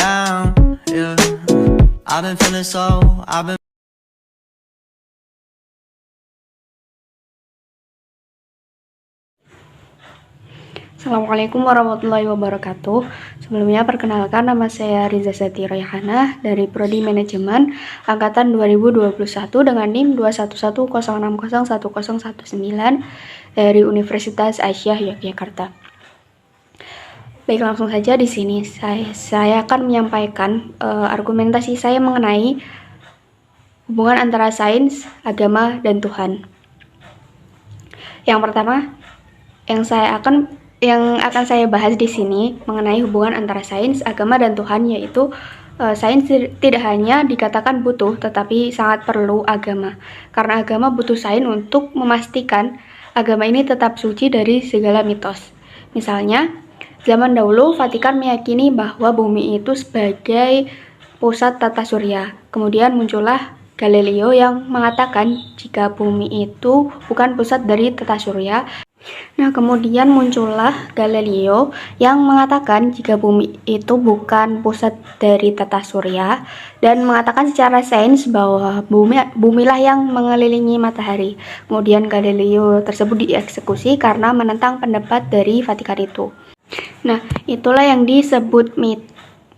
down. Yeah, I've been feeling so. Assalamualaikum warahmatullahi wabarakatuh. Sebelumnya perkenalkan, nama saya Riza Sati Rayhana dari Prodi Manajemen Angkatan 2021 dengan NIM 21106010119 dari Universitas Aisyah Yogyakarta. Baik, langsung saja di sini saya akan menyampaikan argumentasi saya mengenai hubungan antara sains, agama, dan Tuhan. Yang pertama, yang akan saya bahas di sini mengenai hubungan antara sains, agama, dan Tuhan, yaitu sains tidak hanya dikatakan butuh, tetapi sangat perlu agama. Karena agama butuh sains untuk memastikan agama ini tetap suci dari segala mitos. Misalnya, zaman dahulu Vatikan meyakini bahwa bumi itu sebagai pusat tata surya. Kemudian muncullah Galileo yang mengatakan jika bumi itu bukan pusat dari tata surya. Nah, kemudian muncullah Galileo yang mengatakan jika bumi itu bukan pusat dari tata surya dan mengatakan secara sains bahwa bumilah yang mengelilingi matahari. Kemudian Galileo tersebut dieksekusi karena menentang pendapat dari Vatikan itu. Nah, itulah yang disebut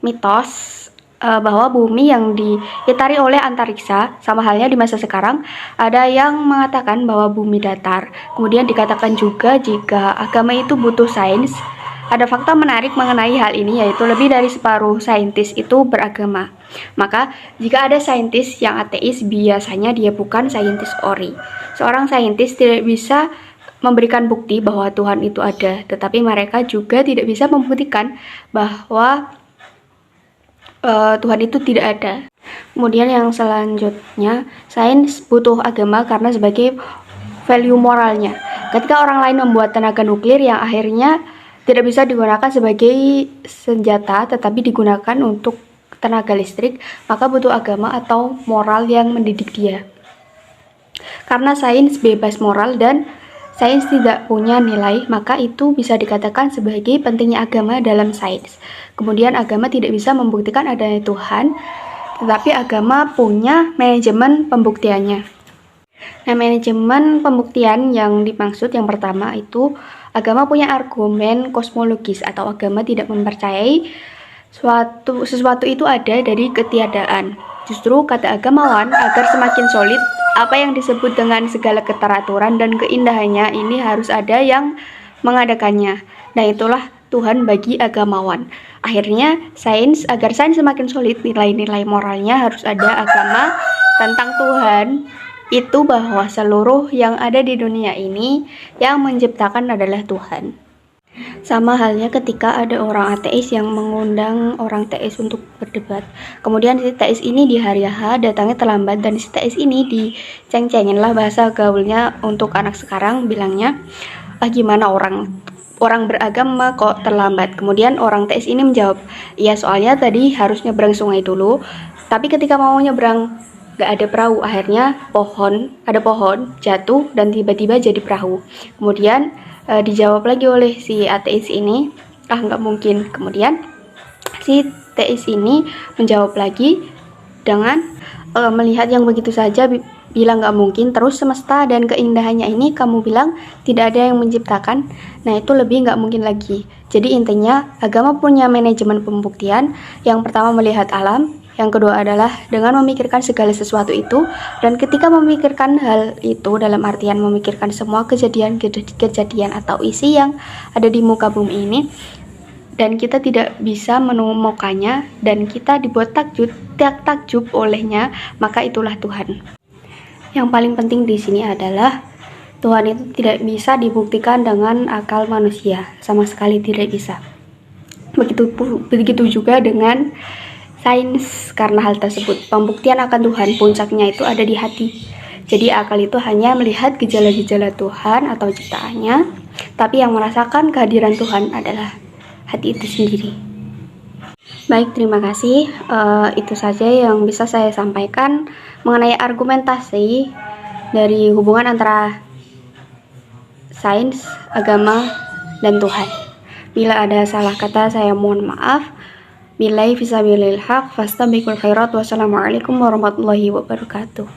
mitos bahwa bumi yang diitari oleh antariksa. Sama halnya di masa sekarang ada yang mengatakan bahwa bumi datar. Kemudian dikatakan juga jika agama itu butuh sains. Ada fakta menarik mengenai hal ini, yaitu lebih dari separuh saintis itu beragama. Maka jika ada saintis yang ateis, biasanya dia bukan saintis ori. Seorang saintis tidak bisa memberikan bukti bahwa Tuhan itu ada, tetapi mereka juga tidak bisa membuktikan bahwa Tuhan itu tidak ada. Kemudian yang selanjutnya, sains butuh agama karena sebagai value moralnya. Ketika orang lain membuat tenaga nuklir yang akhirnya tidak bisa digunakan sebagai senjata tetapi digunakan untuk tenaga listrik, maka butuh agama atau moral yang mendidik dia. Karena sains bebas moral dan sains tidak punya nilai, maka itu bisa dikatakan sebagai pentingnya agama dalam sains. Kemudian agama tidak bisa membuktikan adanya Tuhan, tetapi agama punya manajemen pembuktiannya. Nah, manajemen pembuktian yang dimaksud yang pertama itu agama punya argumen kosmologis, atau agama tidak mempercayai sesuatu itu ada dari ketiadaan. Justru kata agamawan, agar semakin solid, apa yang disebut dengan segala keteraturan dan keindahannya ini harus ada yang mengadakannya. Nah, itulah Tuhan bagi agamawan. Akhirnya agar sains semakin solid, nilai-nilai moralnya harus ada agama tentang Tuhan, itu bahwa seluruh yang ada di dunia ini yang menciptakan adalah Tuhan. Sama halnya ketika ada orang ateis yang mengundang orang teis untuk berdebat. Kemudian si teis ini di hari H datangnya terlambat, dan si teis ini diceng-cengin lah, bahasa gaulnya untuk anak sekarang bilangnya, gimana orang beragama kok terlambat. Kemudian orang teis ini menjawab, ya soalnya tadi harus nyebrang sungai dulu, tapi ketika mau nyebrang gak ada perahu, akhirnya ada pohon jatuh dan tiba-tiba jadi perahu. Kemudian dijawab lagi oleh si ateis ini, nggak mungkin. Kemudian si teis ini menjawab lagi dengan melihat yang begitu saja, bilang nggak mungkin, terus semesta dan keindahannya ini kamu bilang tidak ada yang menciptakan, nah itu lebih nggak mungkin lagi. Jadi intinya agama punya manajemen pembuktian. Yang pertama melihat alam, yang kedua adalah dengan memikirkan segala sesuatu itu, dan ketika memikirkan hal itu dalam artian memikirkan semua kejadian atau isi yang ada di muka bumi ini, dan kita tidak bisa menemukannya, dan kita dibuat takjub olehnya, maka itulah Tuhan. Yang paling penting di sini adalah Tuhan itu tidak bisa dibuktikan dengan akal manusia, sama sekali tidak bisa. Begitu juga dengan sains. Karena hal tersebut, pembuktian akan Tuhan puncaknya itu ada di hati. Jadi akal itu hanya melihat gejala-gejala Tuhan atau ciptaannya, tapi yang merasakan kehadiran Tuhan adalah hati itu sendiri. Baik, terima kasih. Itu saja yang bisa saya sampaikan mengenai argumentasi dari hubungan antara sains, agama, dan Tuhan. Bila ada salah kata, saya mohon maaf. Billahi fisabilil haq, fastabiqul khairat. Wassalamualaikum warahmatullahi wabarakatuh.